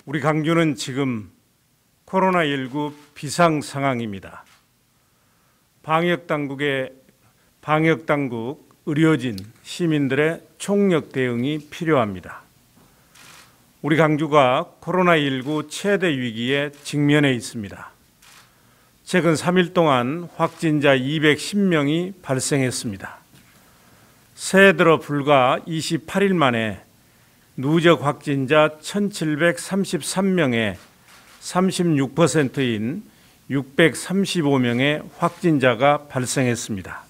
우리 광주는 지금 코로나19 비상 상황입니다. 방역당국, 의료진, 시민들의 총력 대응이 필요합니다. 우리 광주가 코로나19 최대 위기에 직면해 있습니다. 최근 3일 동안 확진자 210명이 발생했습니다. 새해 들어 불과 28일 만에 누적 확진자 1,733명에 36%인 635명의 확진자가 발생했습니다.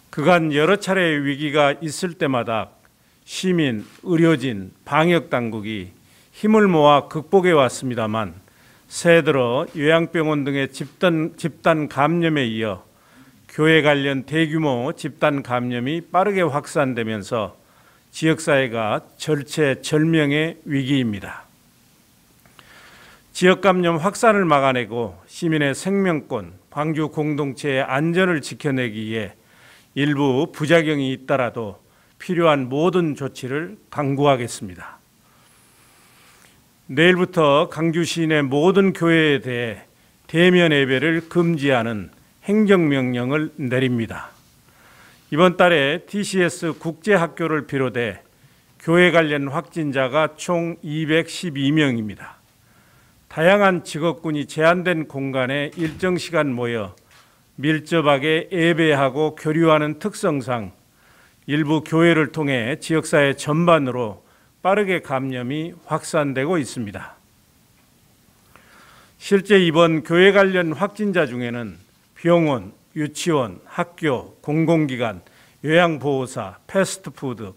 그간 여러 차례의 위기가 있을 때마다 시민, 의료진, 방역당국이 힘을 모아 극복해 왔습니다만 새해 들어 요양병원 등의 집단 감염에 이어 교회 관련 대규모 집단 감염이 빠르게 확산되면서 지역사회가 절체절명의 위기입니다. 지역 감염 확산을 막아내고 시민의 생명권, 광주 공동체의 안전을 지켜내기 위해 일부 부작용이 있더라도 필요한 모든 조치를 강구하겠습니다. 내일부터 광주 시내 모든 교회에 대해 대면 예배를 금지하는 행정명령을 내립니다. 이번 달에 TCS 국제학교를 비롯해 교회 관련 확진자가 총 212명입니다. 다양한 직업군이 제한된 공간에 일정 시간 모여 밀접하게 예배하고 교류하는 특성상 일부 교회를 통해 지역사회 전반으로 빠르게 감염이 확산되고 있습니다. 실제 이번 교회 관련 확진자 중에는 병원, 유치원, 학교, 공공기관, 요양보호사, 패스트푸드,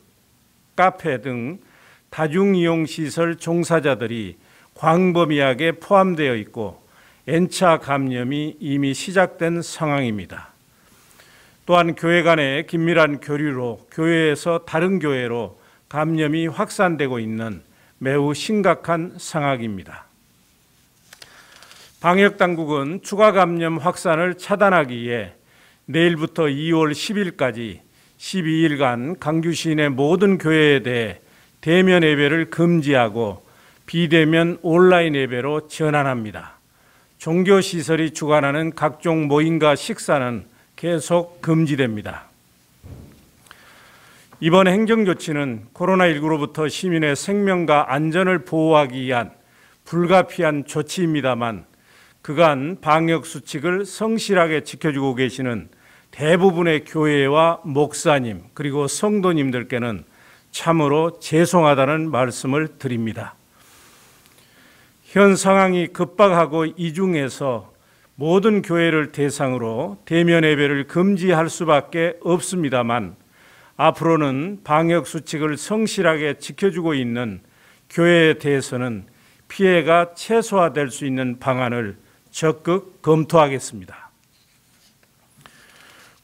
카페 등 다중이용시설 종사자들이 광범위하게 포함되어 있고 N차 감염이 이미 시작된 상황입니다. 또한 교회 간의 긴밀한 교류로 교회에서 다른 교회로 감염이 확산되고 있는 매우 심각한 상황입니다. 방역당국은 추가 감염 확산을 차단하기 위해 내일부터 2월 10일까지 12일간 광주 시내 모든 교회에 대해 대면 예배를 금지하고 비대면 온라인 예배로 전환합니다. 종교시설이 주관하는 각종 모임과 식사는 계속 금지됩니다. 이번 행정조치는 코로나19로부터 시민의 생명과 안전을 보호하기 위한 불가피한 조치입니다만 그간 방역수칙을 성실하게 지켜주고 계시는 대부분의 교회와 목사님 그리고 성도님들께는 참으로 죄송하다는 말씀을 드립니다. 현 상황이 급박하고 이중해서 모든 교회를 대상으로 대면 예배를 금지할 수밖에 없습니다만 앞으로는 방역수칙을 성실하게 지켜주고 있는 교회에 대해서는 피해가 최소화될 수 있는 방안을 적극 검토하겠습니다.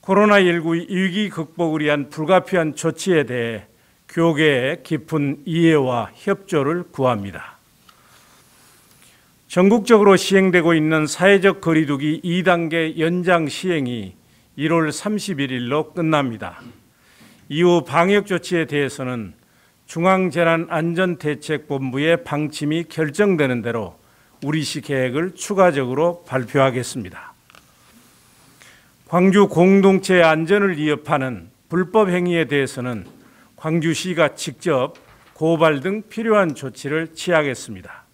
코로나19 위기 극복을 위한 불가피한 조치에 대해 교계의 깊은 이해와 협조를 구합니다. 전국적으로 시행되고 있는 사회적 거리두기 2단계 연장 시행이 1월 31일로 끝납니다. 이후 방역 조치에 대해서는 중앙재난안전대책본부의 방침이 결정되는 대로 우리시 계획을 추가적으로 발표하겠습니다. 광주 공동체의 안전을 위협하는 불법 행위에 대해서는 광주시가 직접 고발 등 필요한 조치를 취하겠습니다.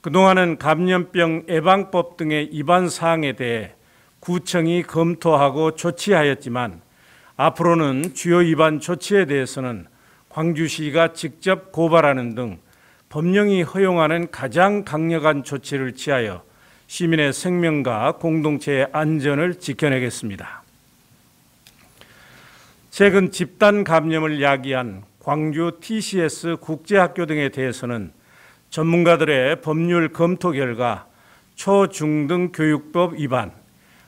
그동안은 감염병 예방법 등의 위반 사항에 대해 구청이 검토하고 조치하였지만 앞으로는 주요 위반 조치에 대해서는 광주시가 직접 고발하는 등 법령이 허용하는 가장 강력한 조치를 취하여 시민의 생명과 공동체의 안전을 지켜내겠습니다. 최근 집단 감염을 야기한 광주 TCS 국제학교 등에 대해서는 전문가들의 법률 검토 결과 초, 중 등 교육법 위반,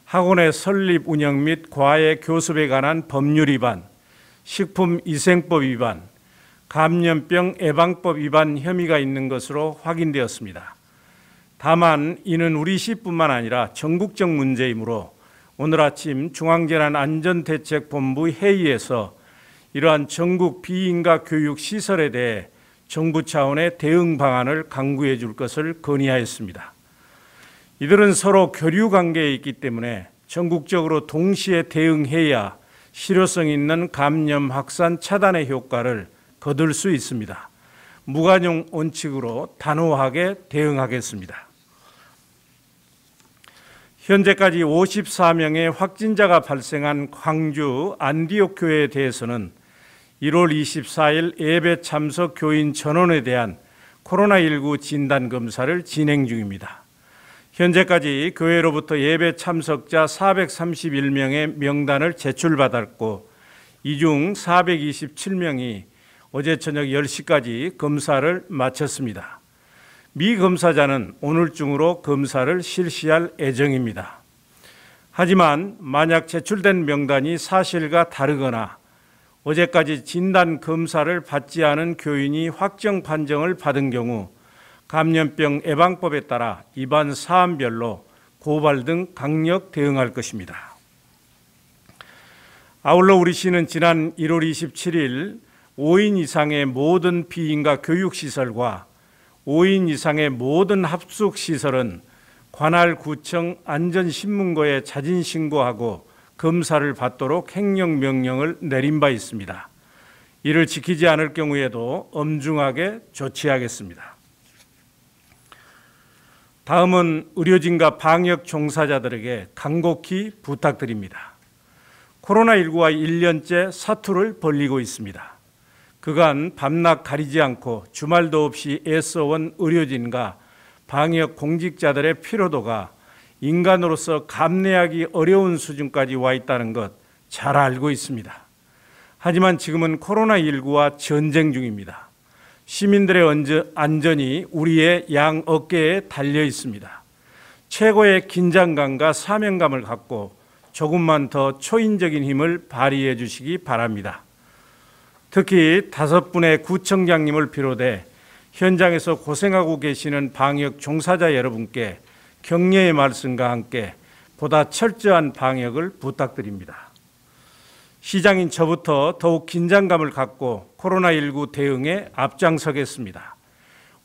학원의 설립, 운영 및 과외 교습에 관한 법률 위반, 식품위생법 위반, 감염병 예방법 위반 혐의가 있는 것으로 확인되었습니다. 다만 이는 우리시뿐만 아니라 전국적 문제이므로 오늘 아침 중앙재난안전대책본부 회의에서 이러한 전국 비인가 교육 시설에 대해 정부 차원의 대응 방안을 강구해 줄 것을 건의하였습니다. 이들은 서로 교류 관계에 있기 때문에 전국적으로 동시에 대응해야 실효성 있는 감염 확산 차단의 효과를 거둘 수 있습니다. 무관용 원칙으로 단호하게 대응하겠습니다. 현재까지 54명의 확진자가 발생한 광주 안디옥 교회에 대해서는 1월 24일 예배 참석 교인 전원에 대한 코로나19 진단검사를 진행 중입니다. 현재까지 교회로부터 예배 참석자 431명의 명단을 제출받았고 이 중 427명이 어제 저녁 10시까지 검사를 마쳤습니다. 미 검사자는 오늘 중으로 검사를 실시할 예정입니다. 하지만 만약 제출된 명단이 사실과 다르거나 어제까지 진단 검사를 받지 않은 교인이 확정 판정을 받은 경우 감염병 예방법에 따라 위반 사안별로 고발 등 강력 대응할 것입니다. 아울러 우리 시는 지난 1월 27일 5인 이상의 모든 피임과 교육시설과 5인 이상의 모든 합숙시설은 관할 구청 안전신문고에 자진신고하고 검사를 받도록 행령명령을 내린 바 있습니다. 이를 지키지 않을 경우에도 엄중하게 조치하겠습니다. 다음은 의료진과 방역 종사자들에게 간곡히 부탁드립니다. 코로나19와 1년째 사투를 벌이고 있습니다. 그간 밤낮 가리지 않고 주말도 없이 애써온 의료진과 방역 공직자들의 피로도가 인간으로서 감내하기 어려운 수준까지 와 있다는 것 잘 알고 있습니다. 하지만 지금은 코로나19와 전쟁 중입니다. 시민들의 안전이 우리의 양 어깨에 달려 있습니다. 최고의 긴장감과 사명감을 갖고 조금만 더 초인적인 힘을 발휘해 주시기 바랍니다. 특히 5분의 구청장님을 비롯해 현장에서 고생하고 계시는 방역 종사자 여러분께 격려의 말씀과 함께 보다 철저한 방역을 부탁드립니다. 시장인 저부터 더욱 긴장감을 갖고 코로나19 대응에 앞장서겠습니다.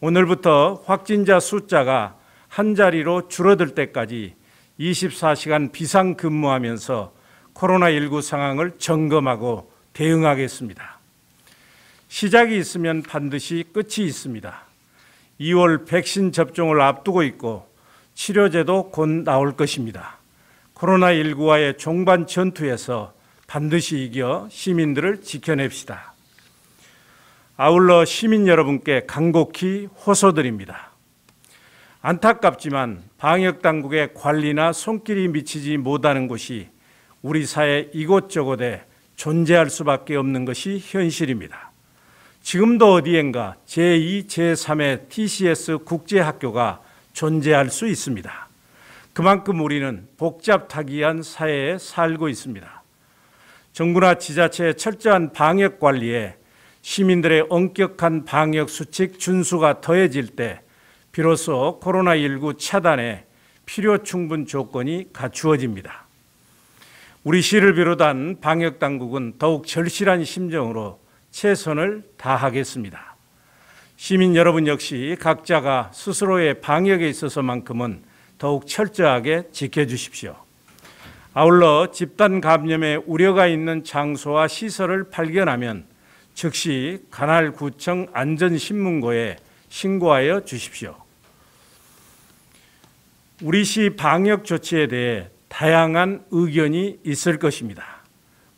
오늘부터 확진자 숫자가 한 자리로 줄어들 때까지 24시간 비상근무하면서 코로나19 상황을 점검하고 대응하겠습니다. 시작이 있으면 반드시 끝이 있습니다. 2월 백신 접종을 앞두고 있고 치료제도 곧 나올 것입니다. 코로나19와의 종반 전투에서 반드시 이겨 시민들을 지켜냅시다. 아울러 시민 여러분께 간곡히 호소드립니다. 안타깝지만 방역당국의 관리나 손길이 미치지 못하는 곳이 우리 사회 이곳저곳에 존재할 수밖에 없는 것이 현실입니다. 지금도 어디엔가 제2, 제3의 TCS 국제학교가 존재할 수 있습니다. 그만큼 우리는 복잡타기한 사회에 살고 있습니다. 정부나 지자체의 철저한 방역 관리에 시민들의 엄격한 방역 수칙 준수가 더해질 때 비로소 코로나19 차단에 필요 충분 조건이 갖추어집니다. 우리 시를 비롯한 방역당국은 더욱 절실한 심정으로 최선을 다하겠습니다. 시민 여러분 역시 각자가 스스로의 방역에 있어서만큼은 더욱 철저하게 지켜주십시오. 아울러 집단 감염의 우려가 있는 장소와 시설을 발견하면 즉시 관할구청 안전신문고에 신고하여 주십시오. 우리 시 방역 조치에 대해 다양한 의견이 있을 것입니다.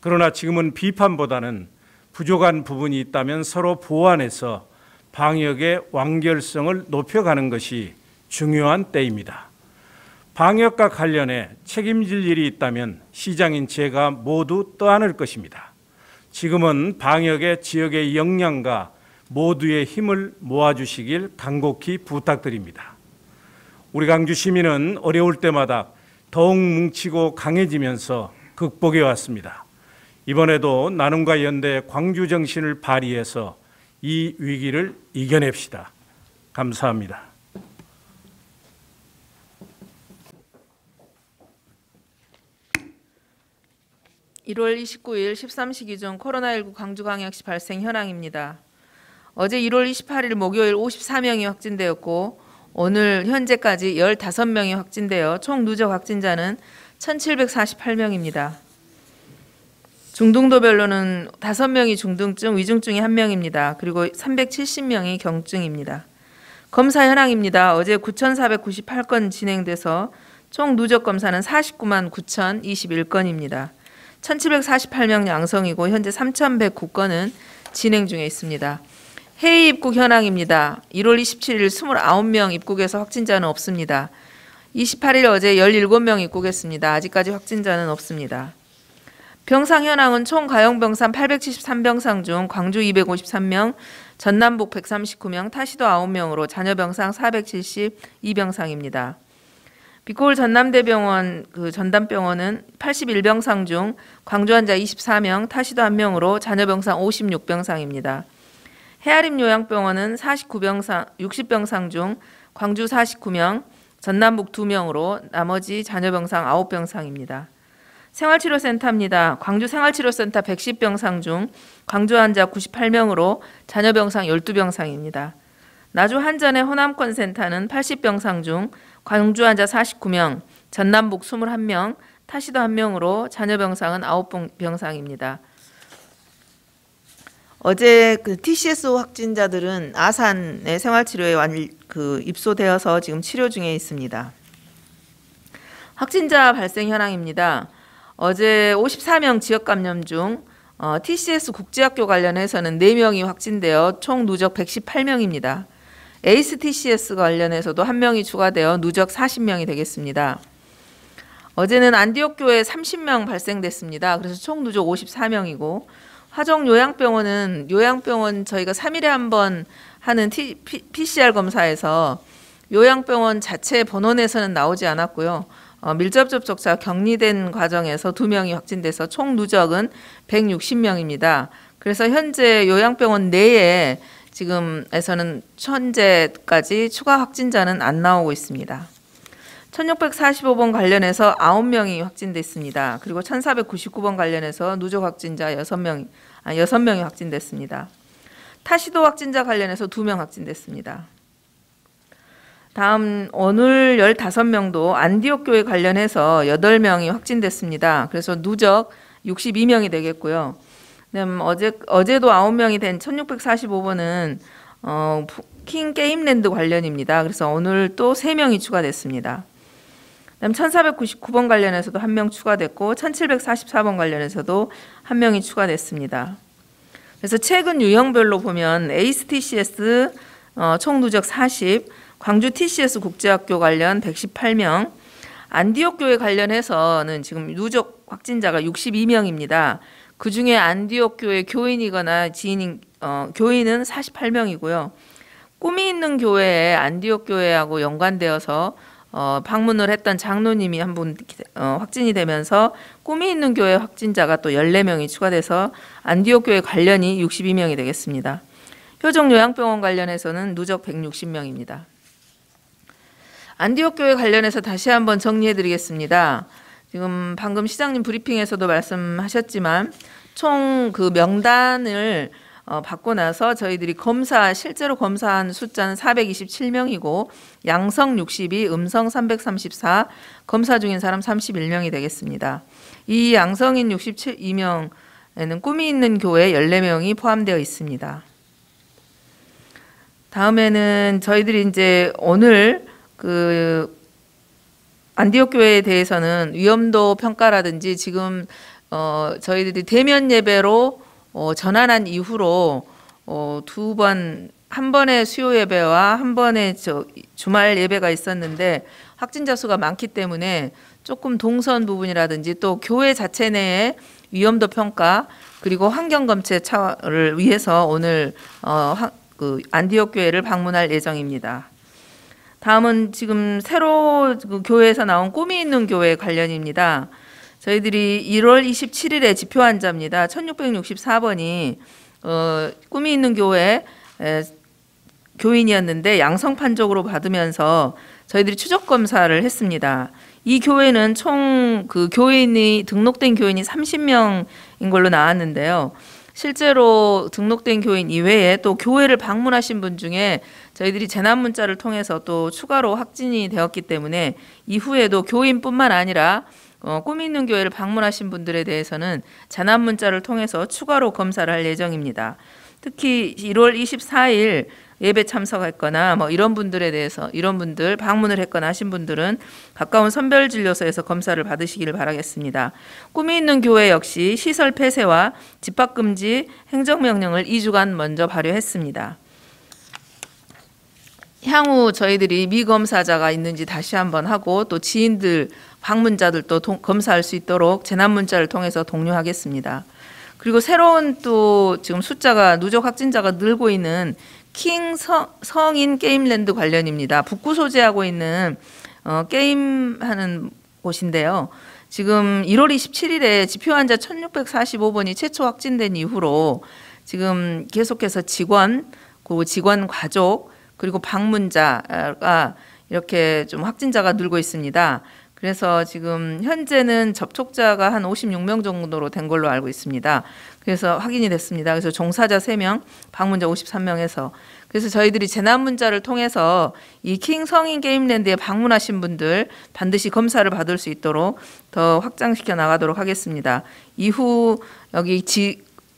그러나 지금은 비판보다는 부족한 부분이 있다면 서로 보완해서 방역의 완결성을 높여가는 것이 중요한 때입니다. 방역과 관련해 책임질 일이 있다면 시장인 제가 모두 떠안을 것입니다. 지금은 방역의 지역의 역량과 모두의 힘을 모아주시길 간곡히 부탁드립니다. 우리 광주 시민은 어려울 때마다 더욱 뭉치고 강해지면서 극복해 왔습니다. 이번에도 나눔과 연대의 광주 정신을 발휘해서 이 위기를 이겨냅시다. 감사합니다. (1월 29일) 13시 기준 코로나19 광주광역시 발생 현황입니다. 어제 1월 28일 목요일 54명이 확진되었고 오늘 현재까지 15명이 확진되어 총 누적 확진자는 1,748명입니다. 중등도별로는 5명이 중등증, 위중증이 1명입니다. 그리고 370명이 경증입니다. 검사 현황입니다. 어제 9,498건 진행돼서 총 누적 검사는 499만 9,021건입니다. 1,748명 양성이고 현재 3,109건은 진행 중에 있습니다. 해외 입국 현황입니다. 1월 27일 29명 입국해서 확진자는 없습니다. 28일 어제 17명 입국했습니다. 아직까지 확진자는 없습니다. 병상 현황은 총 가용병상 873병상 중 광주 253명, 전남북 139명, 타시도 9명으로 잔여병상 472병상입니다. 비코울 전남대병원 전담병원은 81병상 중 광주 환자 24명, 타시도 1명으로 잔여병상 56병상입니다. 해아림 요양병원은 60병상 중 광주 49명, 전남북 2명으로 나머지 잔여병상 9병상입니다. 생활치료센터입니다. 광주 생활치료센터 110병상 중 광주 환자 98명으로 잔여병상 12병상입니다. 나주 한전의 호남권센터는 80병상 중 광주 환자 49명, 전남북 21명, 타시도 1명으로 잔여병상은 9병상입니다. 어제 TCS 확진자들은 아산의 생활치료에 입소되어서 지금 치료 중에 있습니다. 확진자 발생 현황입니다. 어제 54명 지역 감염 중 TCS 국제학교 관련해서는 4명이 확진되어 총 누적 118명입니다. 에이스 TCS 관련해서도 1명이 추가되어 누적 40명이 되겠습니다. 어제는 안디옥교에 30명 발생됐습니다. 그래서 총 누적 54명이고 화정요양병원은 요양병원 저희가 3일에 한 번 하는 PCR 검사에서 요양병원 자체 번원에서는 나오지 않았고요. 밀접 접촉자 격리된 과정에서 2명이 확진돼서 총 누적은 160명입니다. 그래서 현재 요양병원 내에 지금에서는 현재까지 추가 확진자는 안 나오고 있습니다. 1645번 관련해서 9명이 확진됐습니다. 그리고 1499번 관련해서 누적 확진자 6명이 확진됐습니다. 타시도 확진자 관련해서 2명 확진됐습니다. 다음 오늘 15명도 안디옥교회 관련해서 8명이 확진됐습니다. 그래서 누적 62명이 되겠고요. 어제도 9명이 된 1645번은 킹 게임랜드 관련입니다. 그래서 오늘 또 3명이 추가됐습니다. 그다음 1499번 관련해서도 1명 추가됐고 1744번 관련해서도 1명이 추가됐습니다. 그래서 최근 유형별로 보면 에이스 TCS 총 누적 40, 광주 TCS 국제학교 관련 118명, 안디옥교회 관련해서는 지금 누적 확진자가 62명입니다. 그중에 안디옥교회 교인이거나 지인인 교인은 48명이고요. 꿈이 있는 교회에 안디옥교회하고 연관되어서 방문을 했던 장로님이 한 분 확진이 되면서 꿈이 있는 교회 확진자가 또 14명이 추가돼서 안디옥교회 관련이 62명이 되겠습니다. 효정요양병원 관련해서는 누적 160명입니다. 안디옥교회 관련해서 다시 한번 정리해드리겠습니다. 지금 방금 시장님 브리핑에서도 말씀하셨지만 총 그 명단을 받고 나서 저희들이 실제로 검사한 숫자는 427명이고 양성 62, 음성 334, 검사 중인 사람 31명이 되겠습니다. 이 양성인 62명에는 꿈이 있는 교회 14명이 포함되어 있습니다. 다음에는 저희들이 이제 오늘 안디옥 교회에 대해서는 위험도 평가라든지 지금 저희들이 대면 예배로 전환한 이후로 한 번의 수요 예배와 한 번의 주말 예배가 있었는데 확진자 수가 많기 때문에 조금 동선 부분이라든지 또 교회 자체 내의 위험도 평가 그리고 환경 검체를 위해서 오늘 안디옥 교회를 방문할 예정입니다. 다음은 지금 새로 교회에서 나온 꿈이 있는 교회 관련입니다. 저희들이 1월 27일에 지표 환자입니다. 1664번이 꿈이 있는 교회 교인이었는데 양성 판정으로 받으면서 저희들이 추적 검사를 했습니다. 이 교회는 총 교인이 등록된 교인이 30명인 걸로 나왔는데요. 실제로 등록된 교인 이외에 또 교회를 방문하신 분 중에 저희들이 재난 문자를 통해서 또 추가로 확진이 되었기 때문에 이후에도 교인뿐만 아니라 꿈 있는 교회를 방문하신 분들에 대해서는 재난 문자를 통해서 추가로 검사를 할 예정입니다. 특히 1월 24일 예배 참석했거나 뭐 이런 분들에 대해서 이런 분들 방문을 했거나 하신 분들은 가까운 선별진료소에서 검사를 받으시기를 바라겠습니다. 꿈이 있는 교회 역시 시설 폐쇄와 집합금지 행정명령을 2주간 먼저 발효했습니다. 향후 저희들이 미검사자가 있는지 다시 한번 하고 또 지인들 방문자들도 검사할 수 있도록 재난문자를 통해서 독려하겠습니다. 그리고 새로운 또 지금 숫자가 누적 확진자가 늘고 있는 킹 성인 게임랜드 관련입니다. 북구 소재하고 있는 게임하는 곳인데요. 지금 1월 27일에 지표 환자 1645번이 최초 확진된 이후로 지금 계속해서 직원, 그 직원 가족 그리고 방문자가 이렇게 좀 확진자가 늘고 있습니다. 그래서 지금 현재는 접촉자가 한 56명 정도로 된 걸로 알고 있습니다. 그래서 확인이 됐습니다. 그래서 종사자 3명, 방문자 53명에서 그래서 저희들이 재난문자를 통해서 이 킹 성인 게임랜드에 방문하신 분들 반드시 검사를 받을 수 있도록 더 확장시켜 나가도록 하겠습니다. 이후 여기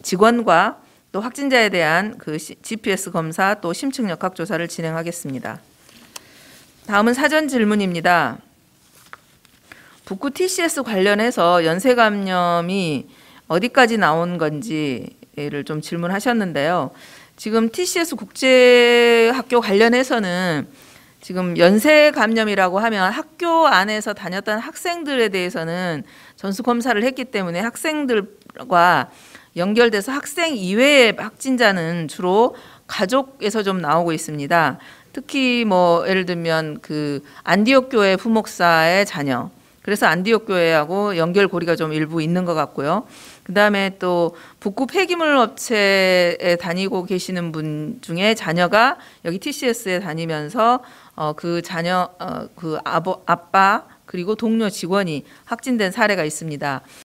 직원과 또 확진자에 대한 그 GPS 검사 또 심층 역학 조사를 진행하겠습니다. 다음은 사전 질문입니다. 북구 TCS 관련해서 연쇄 감염이 어디까지 나온 건지를 좀 질문하셨는데요. 지금 TCS 국제학교 관련해서는 지금 연쇄 감염이라고 하면 학교 안에서 다녔던 학생들에 대해서는 전수 검사를 했기 때문에 학생들과 연결돼서 학생 이외의 확진자는 주로 가족에서 좀 나오고 있습니다. 특히 뭐 예를 들면 그 안디옥 교회 부목사의 자녀, 그래서 안디옥 교회하고 연결고리가 좀 일부 있는 것 같고요. 그다음에 또 북구 폐기물 업체에 다니고 계시는 분 중에 자녀가 여기 TCS에 다니면서 그 자녀 그 아빠 그리고 동료 직원이 확진된 사례가 있습니다.